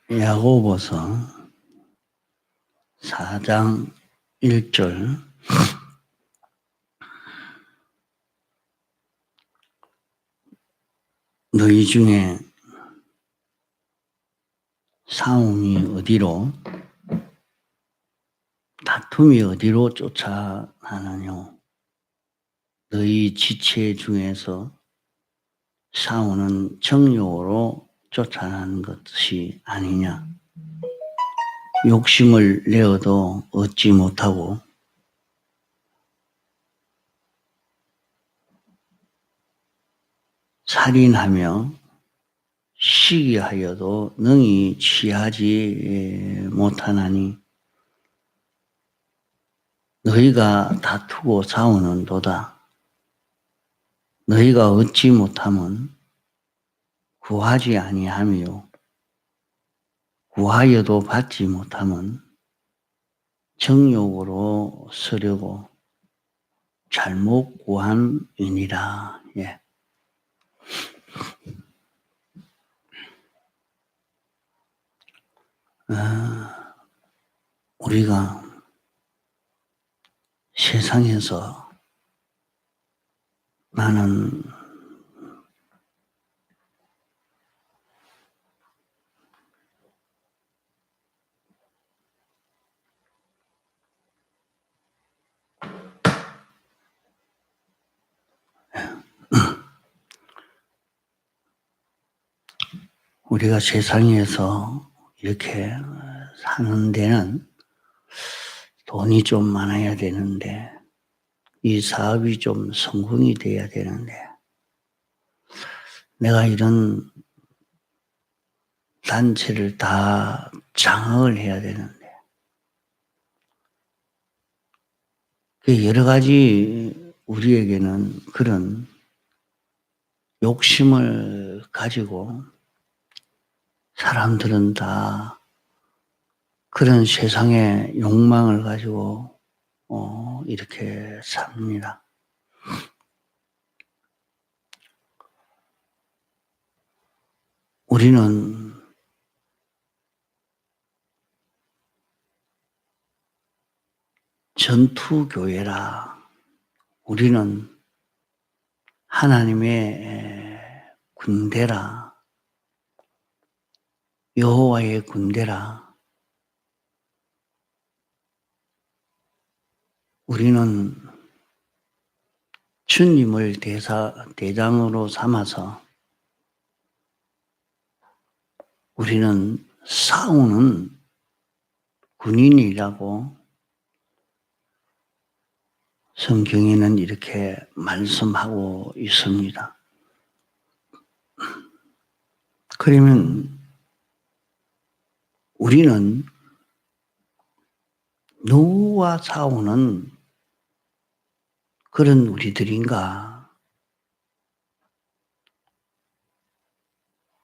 야고보서 4장 1절. 너희 중에 싸움이 어디로, 다툼이 어디로 쫓아나느뇨? 너희 지체 중에서 싸우는 정욕으로 쫓아나는 것이 아니냐? 욕심을 내어도 얻지 못하고 살인하며 시기하여도 능히 취하지 못하나니 너희가 다투고 싸우는도다. 너희가 얻지 못하면 구하지 아니하며 구하여도 받지 못하면 정욕으로 쓰려고 잘못 구함이니라. 예. 우리가 세상에서 나는 우리가 세상에서 이렇게 사는 데는 돈이 좀 많아야 되는데 이 사업이 좀 성공이 돼야 되는데 내가 이런 단체를 다 장악을 해야 되는데 여러 가지 우리에게는 그런 욕심을 가지고 사람들은 다 그런 세상의 욕망을 가지고 이렇게 삽니다. 우리는 전투교회라. 우리는 하나님의 군대라. 여호와의 군대라. 우리는 주님을 대장으로 삼아서 우리는 싸우는 군인이라고 성경에는 이렇게 말씀하고 있습니다. 그러면 우리는 누구와 싸우는 그런 우리들인가?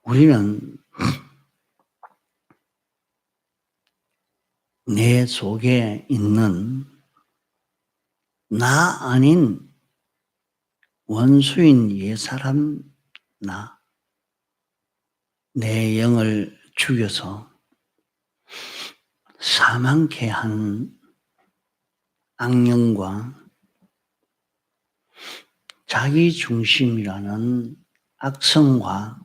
우리는 내 속에 있는 나 아닌 원수인 옛사람 나, 내 영을 죽여서 사망케 한 악령과 자기중심이라는 악성과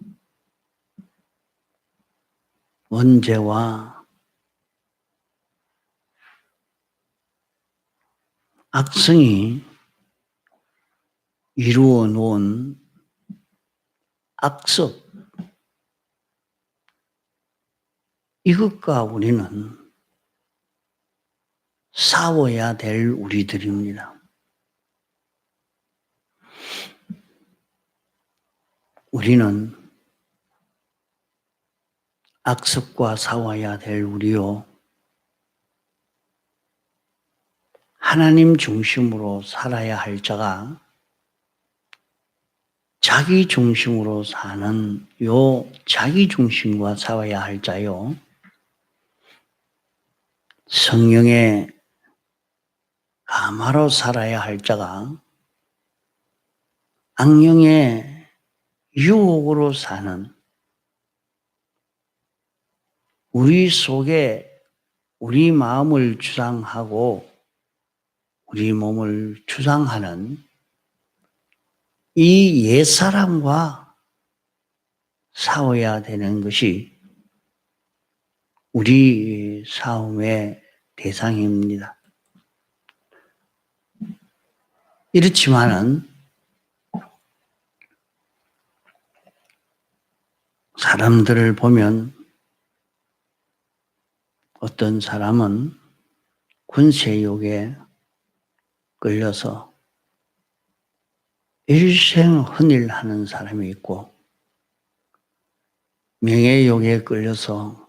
원죄와 악성이 이루어 놓은 악습, 이것과 우리는 싸워야 될 우리들입니다. 우리는 악습과 싸워야 될 우리요. 하나님 중심으로 살아야 할 자가 자기 중심으로 사는 요 자기 중심과 싸워야 할 자요. 성령의 가마로 살아야 할 자가 악령의 유혹으로 사는 우리 속에 우리 마음을 주장하고 우리 몸을 주장하는 이 옛사람과 싸워야 되는 것이 우리 싸움의 대상입니다. 이렇지만은 사람들을 보면 어떤 사람은 군세욕에 끌려서 일생 헌일하는 사람이 있고 명예욕에 끌려서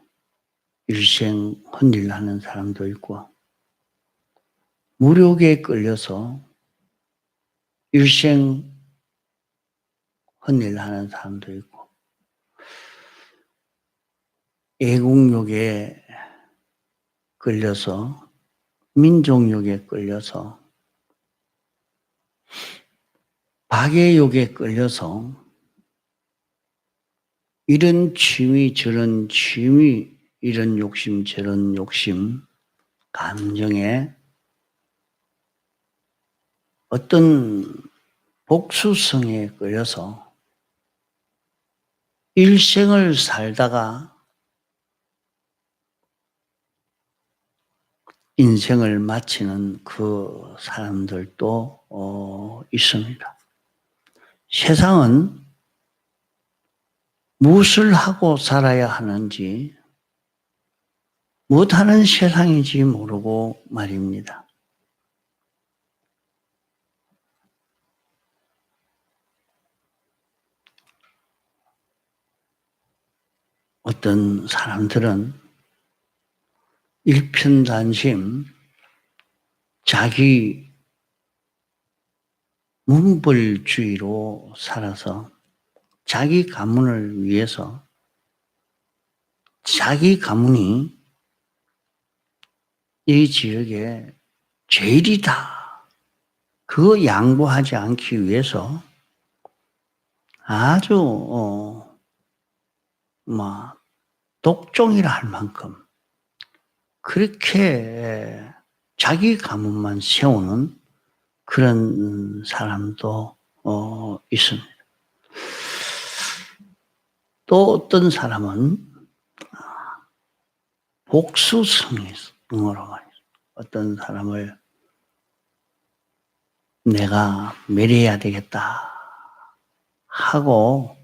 일생 헌일하는 사람도 있고 무력에 끌려서 일생 헌일하는 사람도 있고 애국욕에 끌려서 민족욕에 끌려서 박애욕에 끌려서 이런 취미 저런 취미 이런 욕심 저런 욕심 감정에 어떤 복수성에 끌려서 일생을 살다가 인생을 마치는 그 사람들도 있습니다. 세상은 무엇을 하고 살아야 하는지 못하는 세상인지 모르고 말입니다. 어떤 사람들은 일편단심 자기 문벌주의로 살아서 자기 가문을 위해서 자기 가문이 이 지역에 제일이다. 그거 양보하지 않기 위해서 아주 독종이라 할 만큼 그렇게 자기 가문만 세우는 그런 사람도 있습니다. 또 어떤 사람은 복수성으로 말이죠. 어떤 사람을 내가 매려해야 되겠다 하고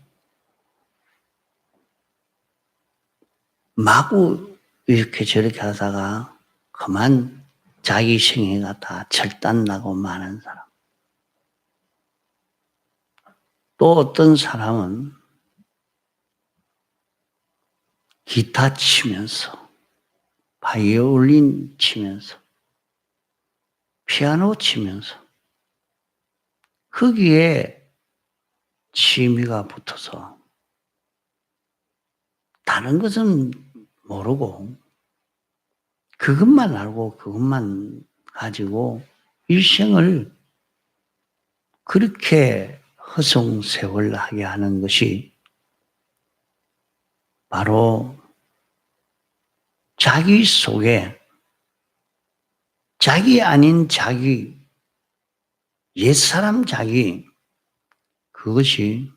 마구 이렇게 저렇게 하다가 그만 자기 생애가 다 절단나고 마는 사람. 또 어떤 사람은 기타 치면서 바이올린 치면서 피아노 치면서 거기에 취미가 붙어서 다른 것은 모르고 그것만 알고 그것만 가지고 일생을 그렇게 허송세월하게 하는 것이 바로 자기 속에 자기 아닌 자기, 옛사람 자기, 그것이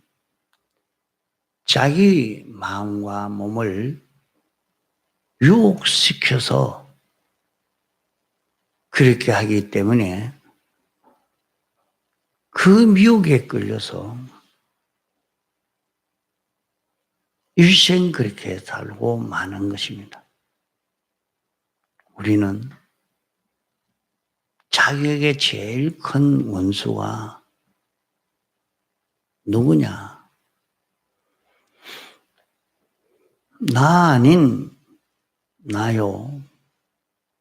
자기 마음과 몸을 유혹시켜서 그렇게 하기 때문에 그 미혹에 끌려서 일생 그렇게 살고 마는 것입니다. 우리는 자기에게 제일 큰 원수가 누구냐? 나 아닌 나요.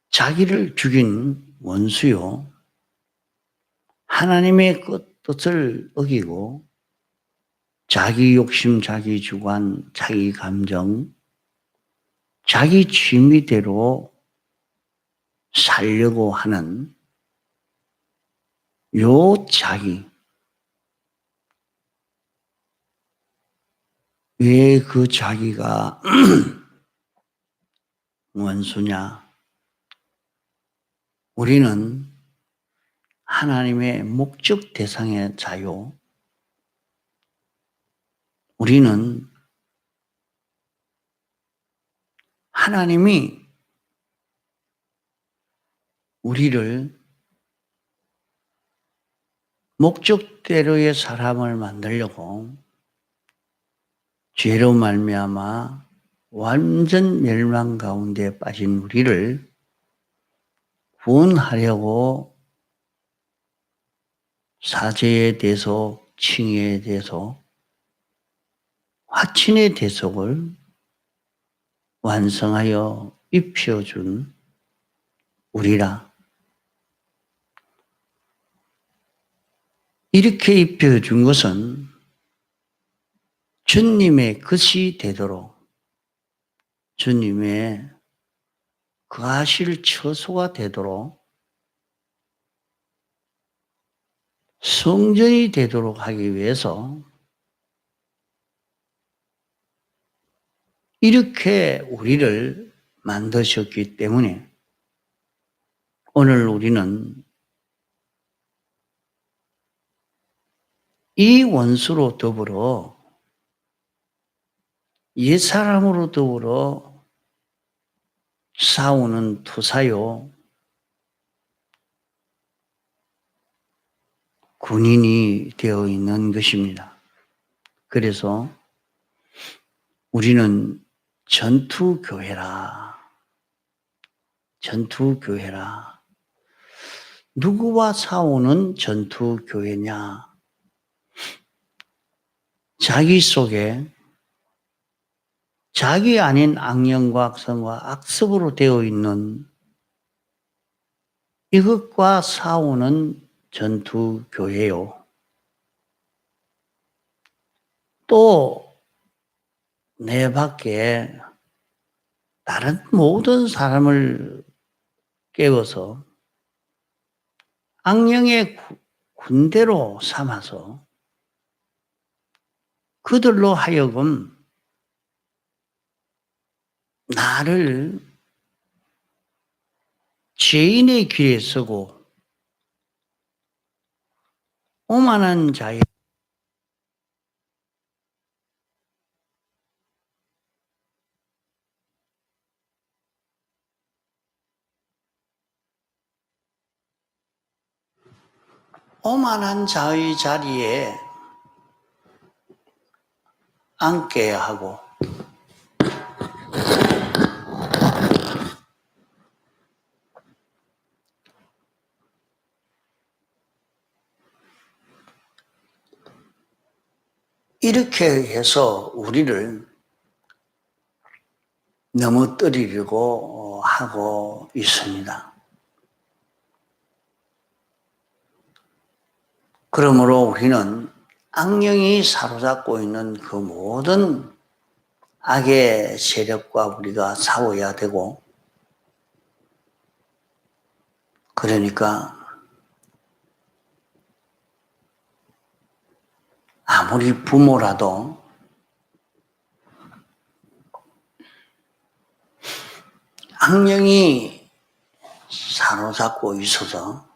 자기를 죽인 원수요. 하나님의 뜻을 어기고 자기 욕심, 자기 주관, 자기 감정, 자기 취미대로 살려고 하는 요 자기. 왜 그 자기가 원수냐? 우리는 하나님의 목적 대상의 자유, 우리는 하나님이 우리를 목적대로의 사람을 만들려고 죄로 말미암아 완전 멸망 가운데 빠진 우리를 구원하려고 사죄에 대해서, 칭의에 대해서, 화친의 대속을 완성하여 입혀준 우리라. 이렇게 입혀준 것은 주님의 것이 되도록, 주님의 거하실 처소가 되도록, 성전이 되도록 하기 위해서 이렇게 우리를 만드셨기 때문에 오늘 우리는 이 원수로 더불어 옛사람으로 더불어 싸우는 투사요 군인이 되어 있는 것입니다. 그래서 우리는 전투교회라. 전투교회라. 누구와 싸우는 전투교회냐? 자기 속에 자기 아닌 악령과 악성과 악습으로 되어 있는 이것과 싸우는 전투교회요. 또 내 밖에 다른 모든 사람을 깨워서 악령의 군대로 삼아서 그들로 하여금 나를 죄인의 길에 서고 오만한 자의 자리에 앉게 하고 이렇게 해서 우리를 넘어뜨리려고 하고 있습니다. 그러므로 우리는 악령이 사로잡고 있는 그 모든 악의 세력과 우리가 싸워야 되고, 그러니까 아무리 부모라도 악령이 사로잡고 있어서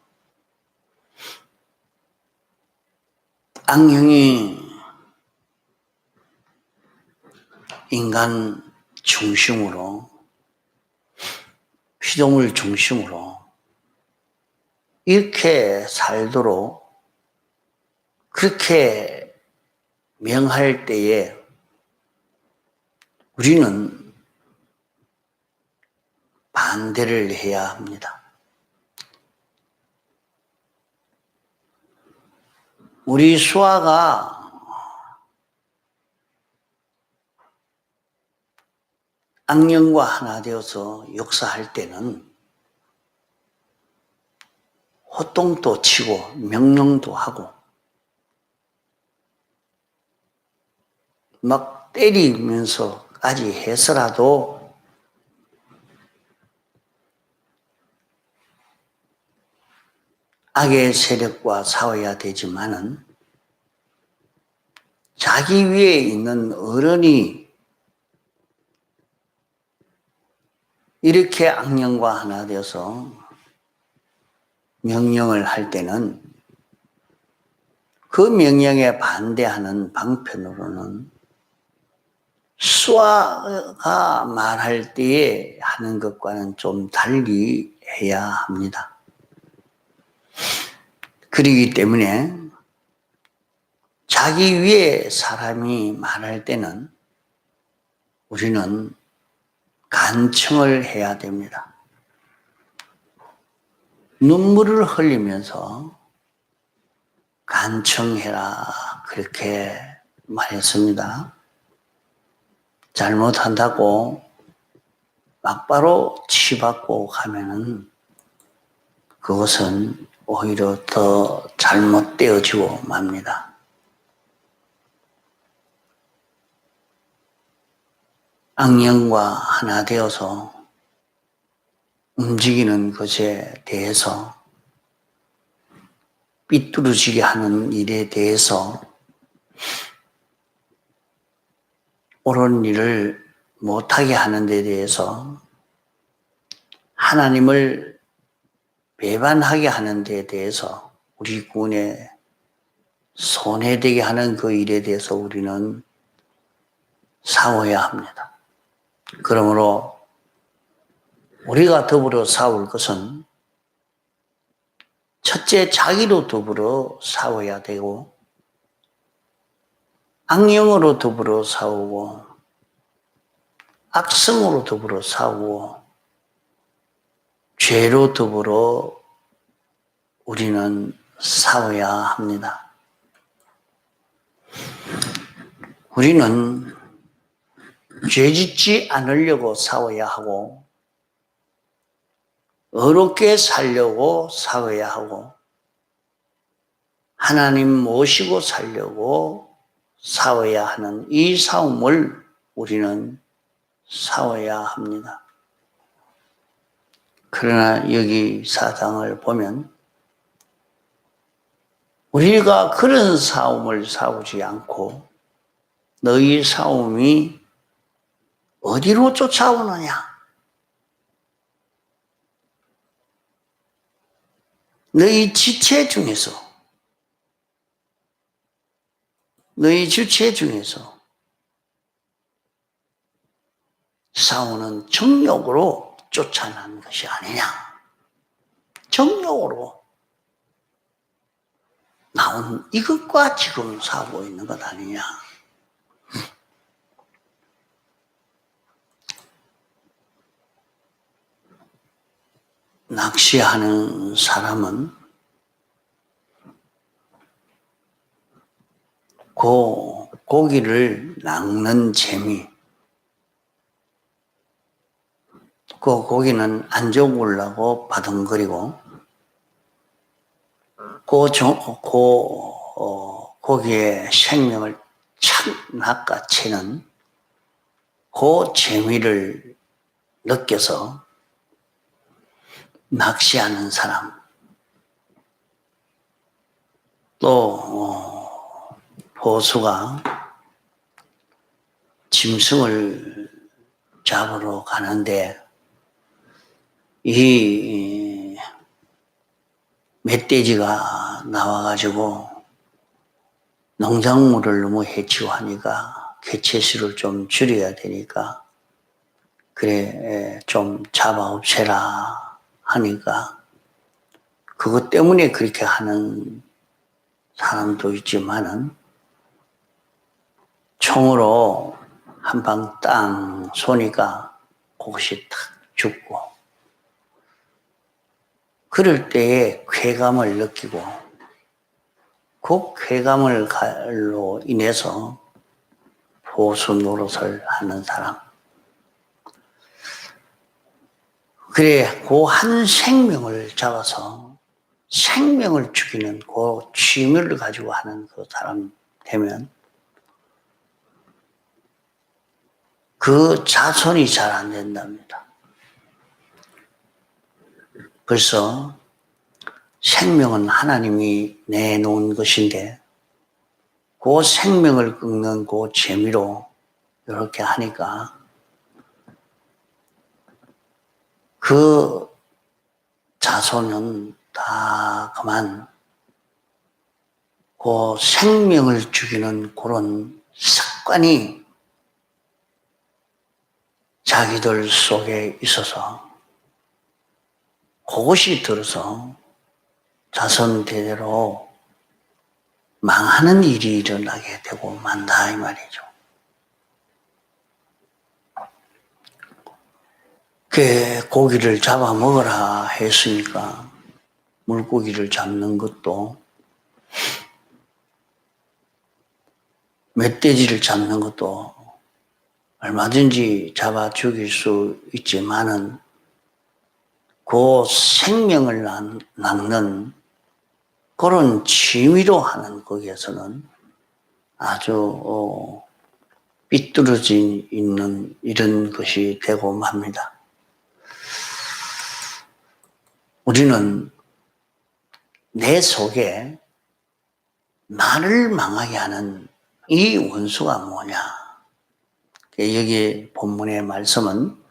악령이 인간 중심으로, 피조물 중심으로 이렇게 살도록 그렇게 명할 때에 우리는 반대를 해야 합니다. 우리 수아가 악령과 하나 되어서 역사할 때는 호통도 치고 명령도 하고 막 때리면서까지 해서라도 악의 세력과 싸워야 되지만은 자기 위에 있는 어른이 이렇게 악령과 하나 되어서 명령을 할 때는 그 명령에 반대하는 방편으로는 수아가 말할 때에 하는 것과는 좀 달리 해야 합니다. 그렇기 때문에 자기 위에 사람이 말할 때는 우리는 간청을 해야 됩니다. 눈물을 흘리면서 간청해라 그렇게 말했습니다. 잘못한다고 막바로 치받고 가면은 그것은 오히려 더 잘못되어지고 맙니다. 악령과 하나 되어서 움직이는 것에 대해서 삐뚤어지게 하는 일에 대해서 옳은 일을 못하게 하는 데 대해서 하나님을 배반하게 하는 데 대해서 우리 구원에 손해되게 하는 그 일에 대해서 우리는 싸워야 합니다. 그러므로 우리가 더불어 싸울 것은 첫째 자기로 더불어 싸워야 되고 악령으로 더불어 싸우고 악성으로 더불어 싸우고 죄로 더불어 우리는 싸워야 합니다. 우리는 죄짓지 않으려고 싸워야 하고 어렵게 살려고 싸워야 하고 하나님 모시고 살려고 싸워야 하는 이 싸움을 우리는 싸워야 합니다. 그러나 여기 사장을 보면 우리가 그런 싸움을 싸우지 않고 너희 싸움이 어디로 쫓아오느냐? 너희 지체 중에서 싸우는 정욕으로 쫓아나는 것이 아니냐. 정욕으로 나온 이것과 지금 싸우고 있는 것 아니냐. 낚시하는 사람은 고기를 낚는 재미, 그 고기는 안 죽으려고 바둥거리고 고기의 생명을 착 낚아채는 그 재미를 느껴서 낚시하는 사람, 또 보수가 짐승을 잡으러 가는데 이 멧돼지가 나와가지고 농작물을 너무 해치고 하니까 개체수를 좀 줄여야 되니까 그래 좀 잡아 없애라 하니까 그것 때문에 그렇게 하는 사람도 있지만은 총으로 한 방 땅 쏘니까 그것이 탁 죽고 그럴 때에 쾌감을 느끼고 그 쾌감을로 인해서 보수 노릇을 하는 사람. 그래, 그 한 생명을 잡아서 생명을 죽이는 그 취미를 가지고 하는 그 사람 되면 그 자손이 잘 안 된답니다. 벌써 생명은 하나님이 내놓은 것인데 그 생명을 끊는 그 재미로 이렇게 하니까 그 자손은 다 그만 그 생명을 죽이는 그런 습관이 자기들 속에 있어서 그것이 들어서 자손 대대로 망하는 일이 일어나게 되고 만다 이 말이죠. 그 고기를 잡아 먹으라 했으니까 물고기를 잡는 것도 멧돼지를 잡는 것도 얼마든지 잡아 죽일 수 있지만은 그 생명을 낚는 그런 취미로 하는 거기에서는 아주 삐뚤어진 있는 이런 것이 되고 맙니다. 우리는 내 속에 나를 망하게 하는 이 원수가 뭐냐? 여기 본문의 말씀은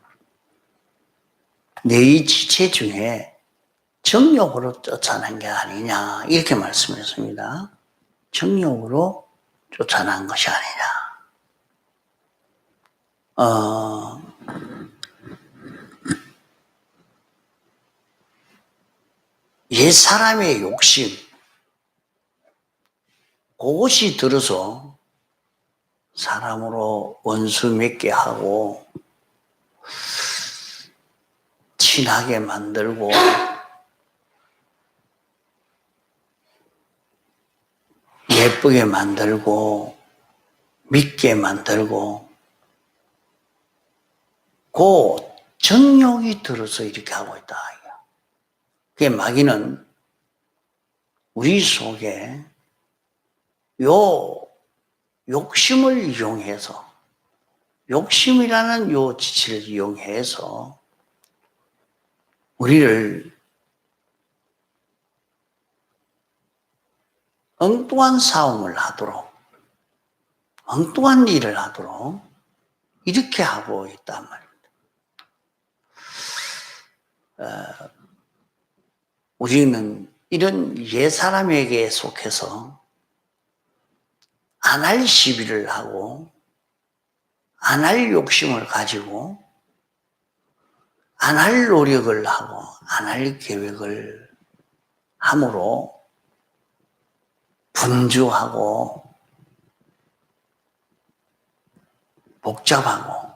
네 지체 중에 정욕으로 쫓아낸 게 아니냐 이렇게 말씀했습니다. 정욕으로 쫓아난 것이 아니냐. 옛사람의 욕심 그것이 들어서 사람으로 원수 맺게 하고 친하게 만들고 예쁘게 만들고 믿게 만들고 그 정욕이 들어서 이렇게 하고 있다. 그게 마귀는 우리 속에 요 욕심을 이용해서 욕심이라는 요 지체를 이용해서 우리를 엉뚱한 싸움을 하도록 엉뚱한 일을 하도록 이렇게 하고 있단 말입니다. 우리는 이런 옛사람에게 속해서 안 할 시비를 하고 안 할 욕심을 가지고 안 할 노력을 하고 안 할 계획을 함으로 분주하고 복잡하고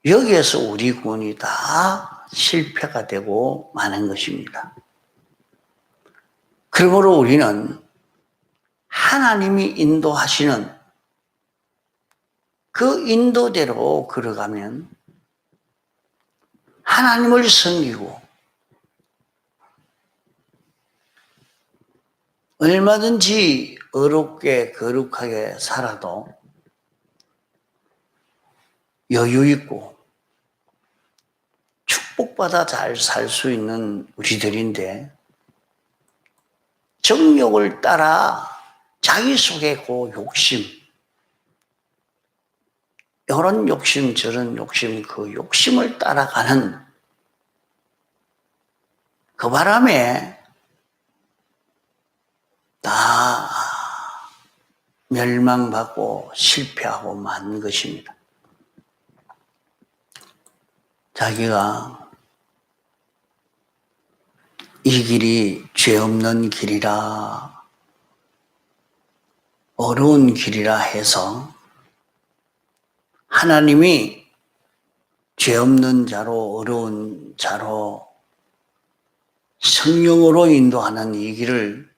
여기에서 우리 군이 다 실패가 되고 마는 것입니다. 그러므로 우리는 하나님이 인도하시는 그 인도대로 걸어가면 하나님을 섬기고 얼마든지 어렵게 거룩하게 살아도 여유 있고 축복받아 잘 살 수 있는 우리들인데 정욕을 따라 자기 속에 그 욕심 이런 욕심 저런 욕심 그 욕심을 따라가는 그 바람에 다 멸망받고 실패하고 만 것입니다. 자기가 이 길이 죄 없는 길이라 어려운 길이라 해서 하나님이 죄 없는 자로 어려운 자로 성령으로 인도하는 이 길을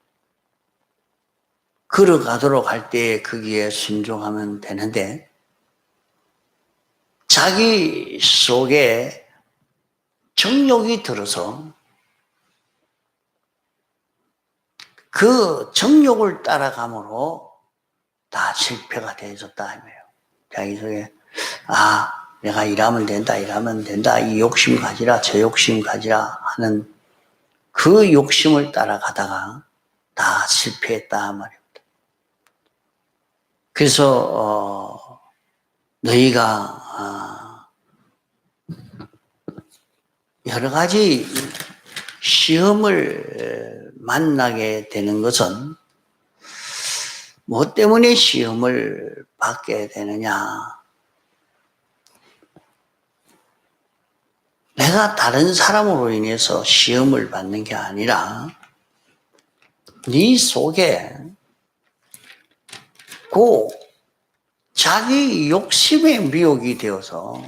걸어가도록 할 때에 거기에 순종하면 되는데 자기 속에 정욕이 들어서 그 정욕을 따라감으로 다 실패가 되어졌다 이거예요. 자기 속에 내가 이러면 된다 이 욕심 가지라 저 욕심 가지라 하는 그 욕심을 따라가다가 다 실패했다 말입니다. 그래서 너희가 여러 가지 시험을 만나게 되는 것은 뭐 때문에 시험을 받게 되느냐? 내가 다른 사람으로 인해서 시험을 받는 게 아니라 네 속에 그 자기 욕심의 미혹이 되어서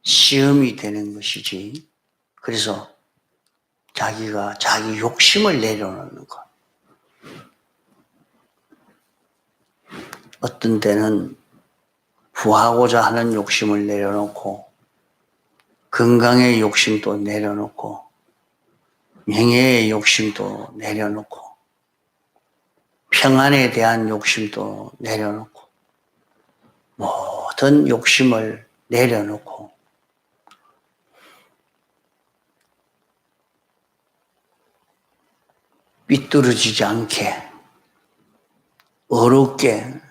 시험이 되는 것이지. 그래서 자기가 자기 욕심을 내려놓는 것. 어떤 때는 부하고자 하는 욕심을 내려놓고 건강의 욕심도 내려놓고 명예의 욕심도 내려놓고 평안에 대한 욕심도 내려놓고 모든 욕심을 내려놓고 삐뚤어지지 않게 어렵게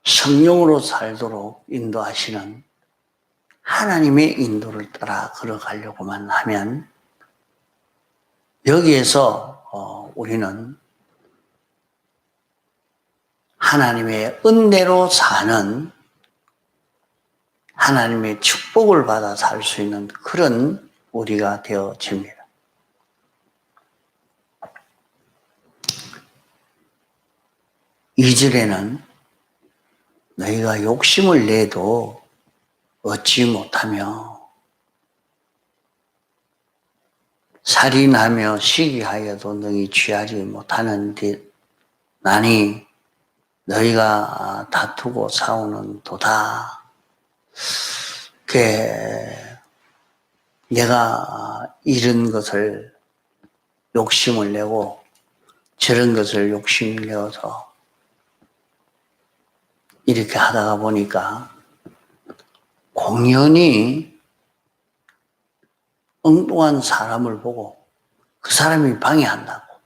성령으로 살도록 인도하시는 하나님의 인도를 따라 걸어가려고만 하면 여기에서 우리는 하나님의 은혜로 사는 하나님의 축복을 받아 살 수 있는 그런 우리가 되어집니다. 이절에는 너희가 욕심을 내도 얻지 못하며 살인하며 시기하여도 너희 취하지 못하는 듯 나니 너희가 다투고 싸우는 도다. 내가 이런 것을 욕심을 내고 저런 것을 욕심을 내어서 이렇게 하다가 보니까 공연히 엉뚱한 사람을 보고 그 사람이 방해한다고.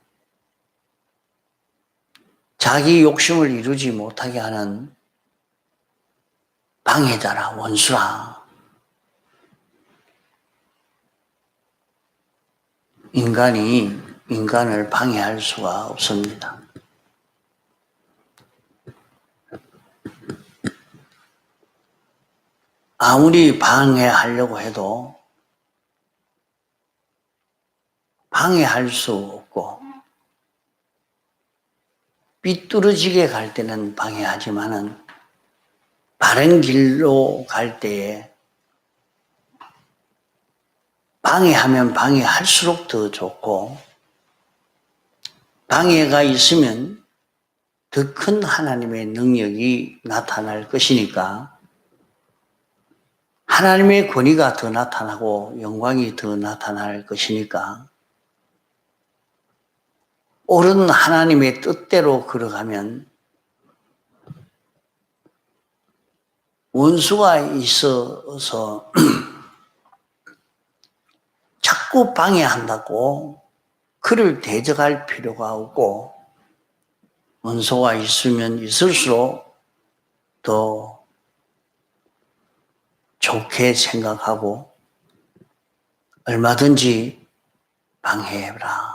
자기 욕심을 이루지 못하게 하는 방해자라, 원수라. 인간이 인간을 방해할 수가 없습니다. 아무리 방해하려고 해도 방해할 수 없고 삐뚤어지게 갈 때는 방해하지만은 바른 길로 갈 때에 방해하면 방해할수록 더 좋고 방해가 있으면 더 큰 하나님의 능력이 나타날 것이니까 하나님의 권위가 더 나타나고 영광이 더 나타날 것이니까 옳은 하나님의 뜻대로 걸어가면 원수가 있어서 자꾸 방해한다고 그를 대적할 필요가 없고 원수가 있으면 있을수록 더 좋게 생각하고 얼마든지 방해해라.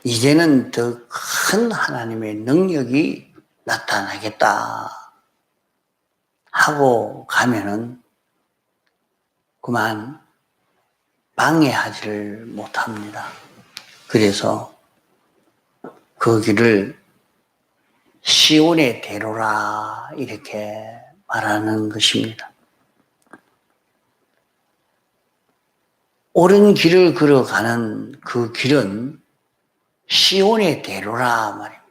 이제는 더 큰 하나님의 능력이 나타나겠다 하고 가면은 그만 방해하지를 못합니다. 그래서 그 길을 시온의 대로라 이렇게 말하는 것입니다. 옳은 길을 걸어가는 그 길은 시온의 대로라 말입니다.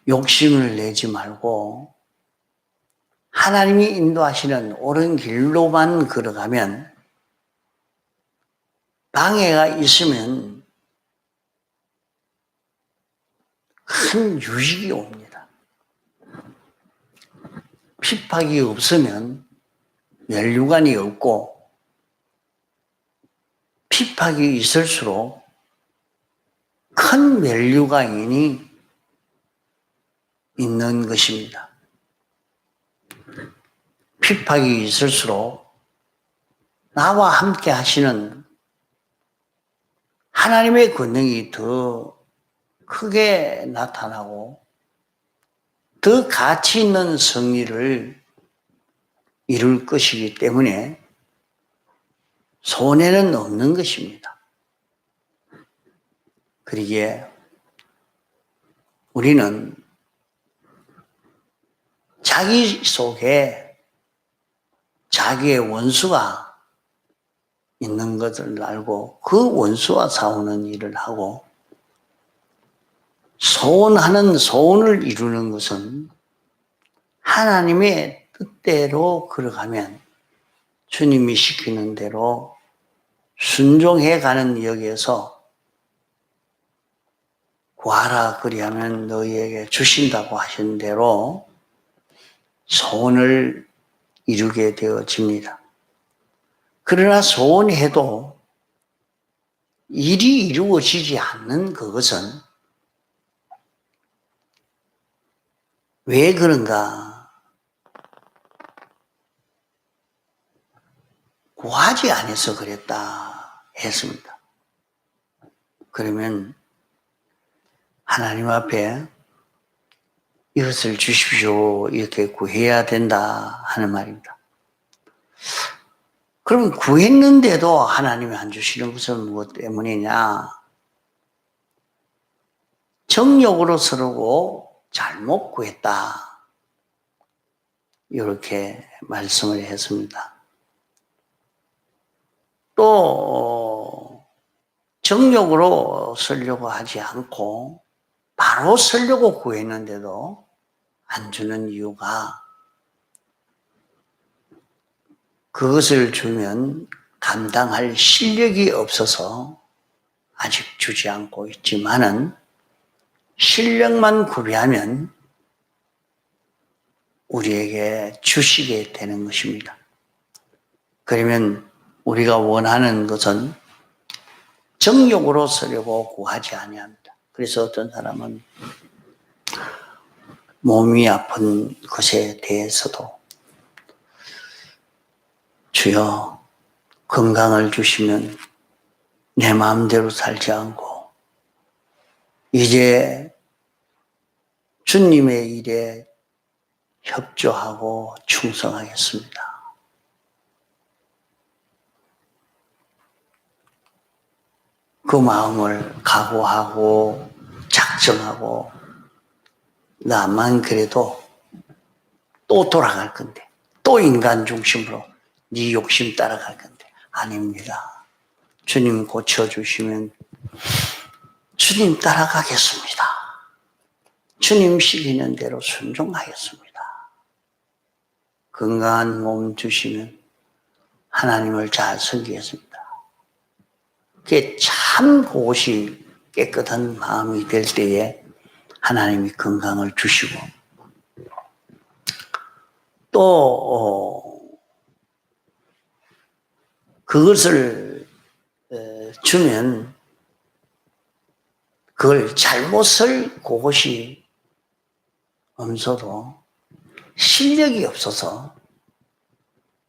욕심을 내지 말고 하나님이 인도하시는 옳은 길로만 걸어가면 방해가 있으면 큰 유익이 옵니다. 핍박이 없으면 멸류관이 없고 핍박이 있을수록 큰 멸류관이 있는 것입니다. 핍박이 있을수록 나와 함께 하시는 하나님의 권능이 더 크게 나타나고 더 가치 있는 승리를 이룰 것이기 때문에 손해는 없는 것입니다. 그러기에 우리는 자기 속에 자기의 원수가 있는 것을 알고 그 원수와 싸우는 일을 하고 소원을 이루는 것은 하나님의 뜻대로 걸어가면 주님이 시키는 대로 순종해 가는 여기에서 구하라 그리하면 너희에게 주신다고 하신 대로 소원을 이루게 되어집니다. 그러나 소원해도 일이 이루어지지 않는 그것은 왜 그런가? 구하지 않아서 그랬다 했습니다. 그러면 하나님 앞에 이것을 주십시오 이렇게 구해야 된다 하는 말입니다. 그럼 구했는데도 하나님이 안 주시는 것은 무엇 때문이냐? 정욕으로 서르고 잘못 구했다. 이렇게 말씀을 했습니다. 또 정욕으로 서려고 하지 않고 바로 서려고 구했는데도 안 주는 이유가 그것을 주면 감당할 실력이 없어서 아직 주지 않고 있지만은 실력만 구비하면 우리에게 주시게 되는 것입니다. 그러면 우리가 원하는 것은 정욕으로 서려고 구하지 아니합니다. 그래서 어떤 사람은 몸이 아픈 것에 대해서도 주여 건강을 주시면 내 마음대로 살지 않고 이제 주님의 일에 협조하고 충성하겠습니다. 그 마음을 각오하고 작정하고 나만 그래도 또 돌아갈 건데 또 인간 중심으로 네 욕심 따라갈 건데 아닙니다. 주님 고쳐주시면 주님 따라가겠습니다. 주님 시키는 대로 순종하겠습니다. 건강한 몸 주시면 하나님을 잘 섬기겠습니다. 그게 참 그것이 깨끗한 마음이 될 때에 하나님이 건강을 주시고 또 그것을 주면 그걸 잘못 쓸 그것이 없어도 실력이 없어서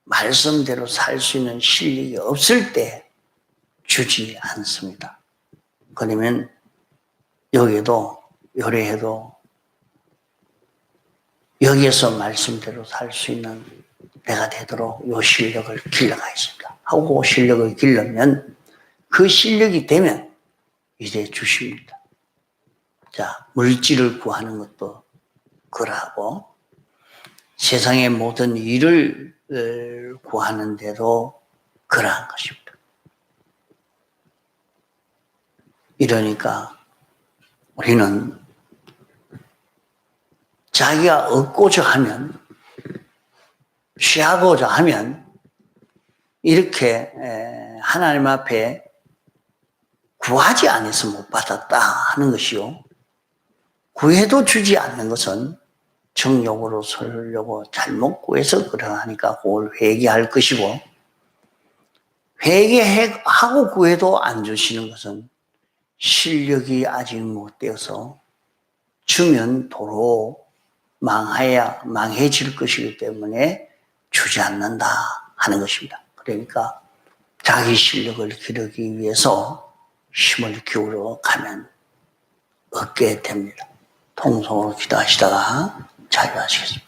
말씀대로 살 수 있는 실력이 없을 때 주지 않습니다. 그러면 여기도 요래해도 여기에서 말씀대로 살 수 있는 내가 되도록 요 실력을 길러가겠습니다. 하고 그 실력을 길러면 그 실력이 되면 이제 주십니다. 자, 물질을 구하는 것도 그러하고 세상의 모든 일을 구하는데도 그러한 것입니다. 이러니까 우리는 자기가 얻고자 하면 취하고자 하면 이렇게 하나님 앞에 구하지 않아서 못 받았다 하는 것이요. 구해도 주지 않는 것은 정욕으로 서려고 잘못 구해서 그러하니까 그걸 회개할 것이고 회개하고 구해도 안 주시는 것은 실력이 아직 못 되어서 주면 도로 망해질 것이기 때문에 주지 않는다 하는 것입니다. 그러니까 자기 실력을 기르기 위해서 힘을 기울여 가면 얻게 됩니다. 통성으로 기도하시다가 자유하시겠습니다.